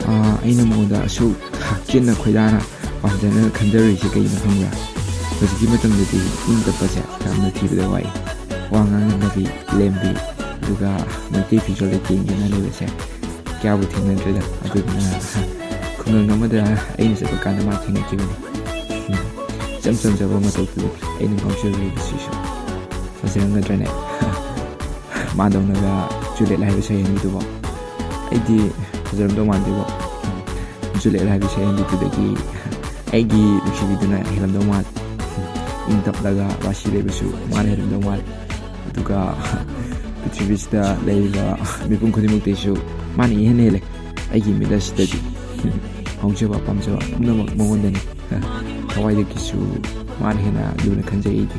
ꯑꯩꯅ ꯃꯉꯣꯟꯗ ꯑꯁꯨꯛ ꯆꯤꯟꯅ ꯈꯣꯏꯗꯥꯅ ꯄꯥꯝꯖꯅ ꯈꯟꯖꯔꯨꯔꯤꯁꯦ ꯀꯩꯒꯤꯅꯣ ꯈꯪꯕ꯭ꯔꯥ? ꯍꯧꯖꯤꯛꯀꯤ ꯃꯇꯝꯗꯗꯤ ꯏꯪ ꯇꯞꯄꯁꯦ ꯌꯥꯝꯅ ꯊꯤꯕꯗ ꯋꯥꯏ꯫ ꯋꯥ ꯉꯥꯡꯅꯕꯤ ꯂꯦꯝꯕꯤ ꯑꯗꯨꯒ ꯃꯩꯇꯩ ꯐꯤꯖꯣꯜ ꯂꯩꯇꯦꯡꯗꯨꯅ ꯂꯩꯕꯁꯦ ꯀꯌꯥꯕꯨ ꯊꯦꯡꯅꯗ꯭ꯔꯦꯗ꯫ ꯑꯗꯨꯗꯨꯅ ꯈꯨꯡꯒꯪ ꯑꯃꯗ ꯑꯩꯅ ꯆꯠꯄ ꯀꯥꯟꯗ ꯃꯥ ꯊꯦꯡꯅꯈꯤꯕꯅꯤ꯫ ꯏꯆꯝ ꯆꯝꯖꯕ ꯃꯇꯧꯗꯨꯗ ꯑꯩꯅ ꯉꯥꯎꯖꯔꯨꯔꯤꯕꯁꯤꯁꯨ ꯐꯖꯔꯝꯒꯗ꯭ꯔꯅꯦ? ꯃꯥꯗꯧꯅꯒ ꯖꯨꯂꯦꯠ ꯍꯥꯏꯕ ꯁꯩꯍꯦꯟꯕꯤꯗꯨꯕꯣ ꯑꯩꯗꯤ ꯐꯖꯔꯝꯗꯧ ꯃꯥꯟꯗꯦꯕꯣ꯫ ꯖꯨꯂꯦꯠ ꯍꯥꯏꯕ ꯁꯩꯍꯦꯟꯕꯤꯗꯨꯗꯒꯤ ꯑꯩꯒꯤ ꯅꯨꯡꯁꯤꯕꯤꯗꯨꯅ ꯍꯦꯜꯂꯝꯗꯧ ꯃꯥꯜꯂꯦ꯫ ꯏꯪ ꯇꯞꯂꯒ ꯔꯥꯁꯤ ꯂꯩꯕꯁꯨ ꯃꯥꯅ ꯍꯦꯜꯂꯝꯗꯧ ꯃꯥꯜꯂꯦ꯫ ꯑꯗꯨꯒ ꯄ꯭ꯔꯤꯊꯤꯕꯤꯁꯤꯗ ꯂꯩꯔꯤꯕ ꯃꯤꯄꯨꯝ ꯈꯨꯗꯤꯡꯃꯛꯇꯩꯁꯨ ꯃꯥꯅ ꯏꯍꯦꯟ ꯍꯦꯜꯂꯦ ꯑꯩꯒꯤ ꯃꯤꯠ ꯑꯁꯤꯗꯗꯤ꯫ ꯉꯥꯎꯖꯕ ꯄꯥꯝꯖꯕ ꯄꯨꯝꯅꯃꯛ ꯃꯉꯣꯟꯗꯅꯤ꯫ ꯊꯋꯥꯏꯗꯒꯤꯁꯨ ꯃꯥꯅ ꯍꯦꯟꯅ ꯂꯨꯅ ꯈꯟꯖꯩ ꯑꯩꯗꯤ꯫